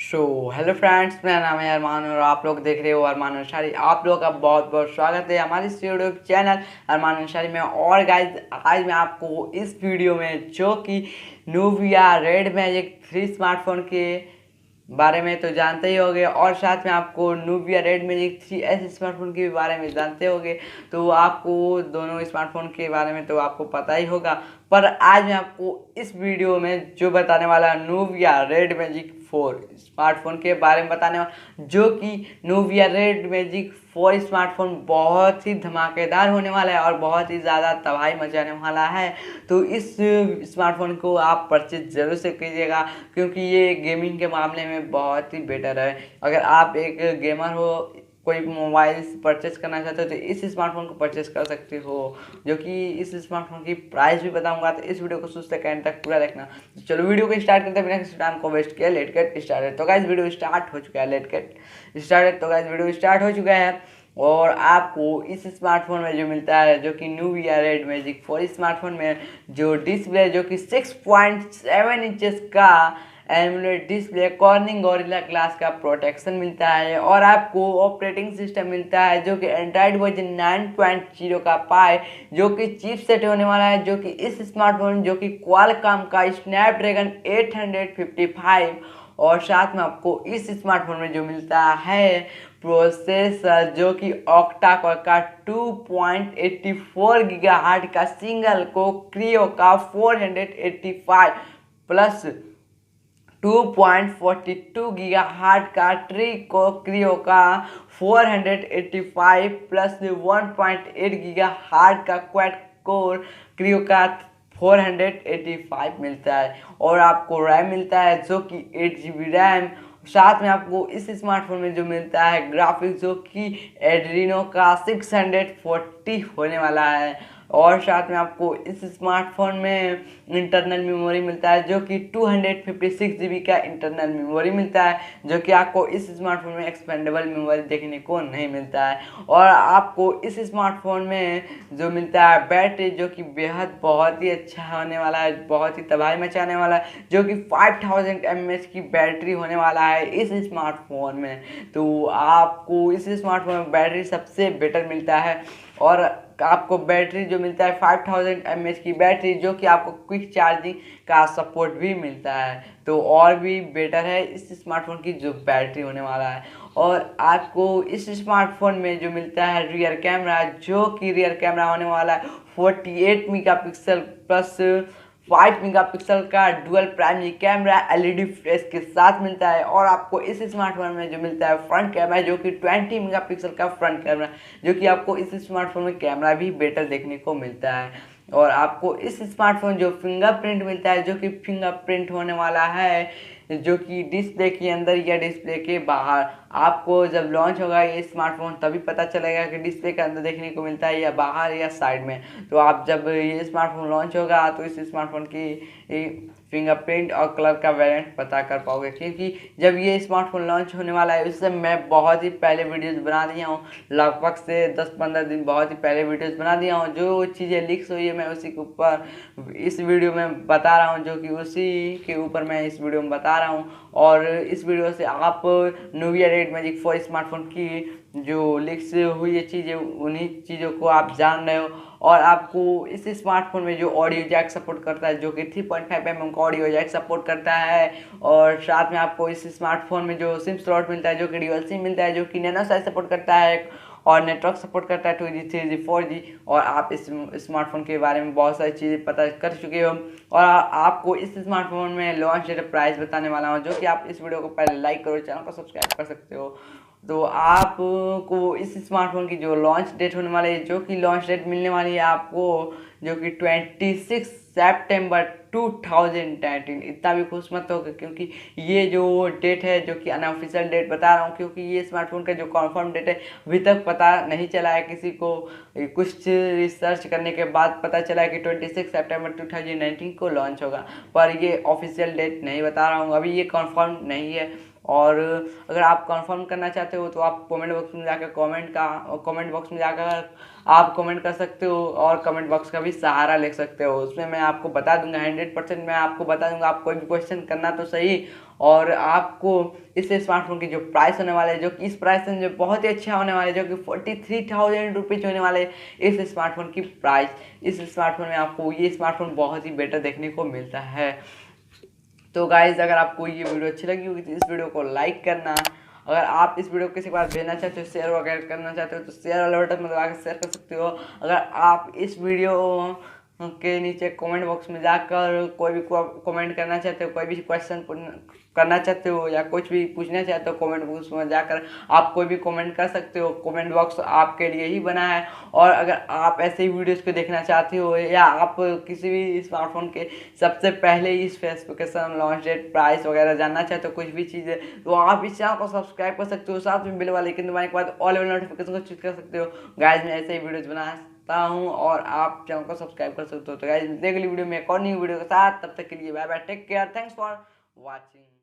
So hello friends, मेरा नाम है अरमान और आप लोग देख रहे हो अरमान अंसारी। आप लोगों का बहुत बहुत स्वागत है हमारे इस यूट्यूब चैनल अरमान अंसारी में। और गाइज, आज मैं आपको इस वीडियो में जो कि नूबिया रेड मैजिक 3 स्मार्टफोन के बारे में तो जानते ही होंगे, और साथ में आपको Nubia red magic 3S smartphone के बारे में जानते होंगे। तो आपको दोनों स्मार्टफोन के बारे में तो आपको पता ही होगा, पर आज मैं आपको इस वीडियो में जो बताने वाला नूबिया रेड मैजिक 4 स्मार्टफोन के बारे में बताने वाला, जो कि नूबिया रेड मैजिक 4 स्मार्टफोन बहुत ही धमाकेदार होने वाला है और बहुत ही ज़्यादा तबाही मचाने वाला है। तो इस स्मार्टफोन को आप परचेज जरूर से कीजिएगा, क्योंकि ये गेमिंग के मामले में बहुत ही बेटर है। अगर आप एक गेमर हो, कोई मोबाइल परचेस करना चाहते हो, तो इस स्मार्टफोन को परचेस कर सकते हो। जो कि इस स्मार्टफोन की प्राइस भी बताऊंगा, तो इस वीडियो को शुरू से एंड तक पूरा देखना। तो चलो वीडियो को स्टार्ट करते हैं बिना किसी टाइम को वेस्ट किए। Let get started. तो गाइस वीडियो स्टार्ट हो चुका है। Let get started. तो गाइस वीडियो स्टार्ट हो चुका है और आपको इस स्मार्टफोन में जो मिलता है, जो कि नूबिया रेड मैजिक 4 स्मार्टफोन में जो डिस्प्ले, जो कि 6.7 इंचेस का AMOLED display, cornering gorilla glass का प्रोटेक्शन मिलता है, और आपको ऑपरेटिंग सिस्टम मिलता है जो कि एंड्रॉइड वर्जन 9.0 का पाए, जो कि चिपसेट होने वाला है, जो कि इस स्मार्टफोन जो कि क्वालकॉम का स्नैपड्रैगन 855, और साथ में आपको इस स्मार्टफोन में जो मिलता है प्रोसेसर, जो कि ऑक्टा कोर का 2.84 गीगाहर्ट्ज का सिंगल को क्रियो का 485 प्लस 2.42 गीगाहर्ट्ज का ट्री को क्रियो का 485 प्लस 1.8 गीगाहर्ट्ज का क्वाड कोर क्रियो का 485 मिलता है, और आपको रैम मिलता है जो कि 8 GB रैम। साथ में आपको इस स्मार्टफोन में जो मिलता है ग्राफिक्स, जो कि एड्रीनो का 640 होने वाला है, और साथ में आपको इस स्मार्टफोन में इंटरनल मेमोरी मिलता है, जो कि 256 GB का इंटरनल मेमोरी मिलता है, जो कि आपको इस स्मार्टफोन में एक्सपेंडेबल मेमोरी देखने को नहीं मिलता है। और आपको इस स्मार्टफोन में जो मिलता है बैटरी, जो कि बेहद बहुत ही अच्छा होने वाला है, बहुत ही तबाही मचाने वाला है, जो कि 5000 mAh की बैटरी होने वाला है इस स्मार्टफोन में। तो आपको इस स्मार्टफोन में बैटरी सबसे बेटर मिलता है, और आपको बैटरी जो मिलता है 5000 mAh की बैटरी, जो कि आपको क्विक चार्जिंग का सपोर्ट भी मिलता है। तो और भी बेटर है इस स्मार्टफोन की जो बैटरी होने वाला है। और आपको इस स्मार्टफोन में जो मिलता है रियर कैमरा, जो कि रियर कैमरा होने वाला है 48 मेगापिक्सल प्लस 5 मेगापिक्सल का dual primary camera LED flash के साथ मिलता है। और आपको इस स्मार्टफोन में जो मिलता है फ्रंट कैमरा, जो कि 20 मेगापिक्सल का फ्रंट कैमरा, जो कि आपको इस स्मार्टफोन में कैमरा भी बेटर देखने को मिलता है। और आपको इस स्मार्टफोन जो फिंगरप्रिंट मिलता है, जो कि फिंगरप्रिंट होने वाला है, जो कि डिस्प्ले के अंदर या डिस्प्ले के बाहर। आपको जब लॉन्च होगा ये स्मार्टफोन तभी पता चलेगा कि डिस्प्ले के अंदर देखने को मिलता है या बाहर या साइड में। तो आप जब ये स्मार्टफोन लॉन्च होगा तो इस स्मार्टफोन की फिंगरप्रिंट और कलर का वेरिएंट पता कर पाओगे, क्योंकि जब ये स्मार्टफोन लॉन्च होने वाला है उससे मैं बहुत ही पहले वीडियोस बना दिया हूँ, लगभग से 10-15 दिन बहुत ही पहले वीडियोस बना दिया हूँ। जो चीज़ें लीक्स हुई है मैं उसी के ऊपर इस वीडियो में बता रहा हूँ, जो कि उसी के ऊपर मैं इस वीडियो में बता रहा हूँ। और इस वीडियो से आप नूबिया रेड मैजिक 4 स्मार्टफोन की जो लीक्स हुई है चीज़ें, उन्हीं चीज़ों को आप जान रहे हो। और आपको इस स्मार्टफोन में जो ऑडियो जैक सपोर्ट करता है, जो कि 3.5 mm का ऑडियो जैक सपोर्ट करता है, और साथ में आपको इस स्मार्टफोन में जो सिम स्लॉट मिलता है, जो कि ड्यूअल सिम मिलता है, जो कि नैनो साइज सपोर्ट करता है, और नेटवर्क सपोर्ट करता है 2G 3G 4G। और आप इस स्मार्टफोन के बारे में बहुत सारी चीज़ें पता कर चुके हो, और आपको इस स्मार्टफोन में लॉन्च डेट प्राइस बताने वाला हूँ, जो कि आप इस वीडियो को पहले लाइक करो, चैनल को सब्सक्राइब कर सकते हो। तो आपको इस स्मार्टफोन की जो लॉन्च डेट होने वाली है, जो कि लॉन्च डेट मिलने वाली है आपको, जो कि 26 सितंबर 2019। इतना भी खुश मत हो, क्योंकि ये जो डेट है, जो कि अनऑफिशियल डेट बता रहा हूँ, क्योंकि ये स्मार्टफोन का जो कन्फर्म डेट है अभी तक पता नहीं चला है किसी को। कुछ रिसर्च करने के बाद पता चला है कि 26 सितंबर 2019 को लॉन्च होगा, पर ये ऑफिशियल डेट नहीं बता रहा हूँ, अभी ये कन्फर्म नहीं है। और अगर आप कंफर्म करना चाहते हो तो आप कमेंट बॉक्स में जाकर कमेंट बॉक्स में जाकर आप कमेंट कर सकते हो और कमेंट बॉक्स का भी सहारा ले सकते हो। उसमें मैं आपको बता दूंगा 100% मैं आपको बता दूंगा। आप कोई भी क्वेश्चन करना तो सही। और आपको इस स्मार्टफोन की जो प्राइस होने वाले जो कि इस प्राइस में जो बहुत ही अच्छा होने वाले जो कि 43,000 रुपीज़ होने वाले इस स्मार्टफोन की प्राइस। इस स्मार्टफोन में आपको ये स्मार्टफोन बहुत ही बेटर देखने को मिलता है। तो गाइज अगर आपको ये वीडियो अच्छी लगी होगी तो इस वीडियो को लाइक करना। अगर आप इस वीडियो को किसी के पास भेजना चाहते हो, शेयर वगैरह करना चाहते हो तो शेयर वाले बटन में दबा के शेयर कर सकते हो। अगर आप इस वीडियो के नीचे कमेंट बॉक्स में जाकर कोई भी कमेंट करना चाहते हो, कोई भी क्वेश्चन करना चाहते हो या कुछ भी पूछना चाहते हो, कमेंट बॉक्स में जाकर आप कोई भी कमेंट कर सकते हो। कमेंट बॉक्स आपके लिए ही बना है। और अगर आप ऐसे ही वीडियोस को देखना चाहते हो या आप किसी भी स्मार्टफोन के सबसे पहले इस स्पेसिफिकेशन, लॉन्च डेट, प्राइस वगैरह जानना चाहते हो, कुछ भी चीज़ें, तो आप इस चैनल को सब्सक्राइब कर सकते हो। साथ में बेल वाले आइकन दबाने के बाद ऑल नोटिफिकेशन को चेक कर सकते हो। गाइस मैं ऐसे ही वीडियोज बनाता हूँ और आप चैनल को सब्सक्राइब कर सकते हो। तो गाइस मिलते हैं अगली वीडियो में एक और न्यू वीडियो के साथ। तब तक के लिए bye bye, take care, thanks for watching.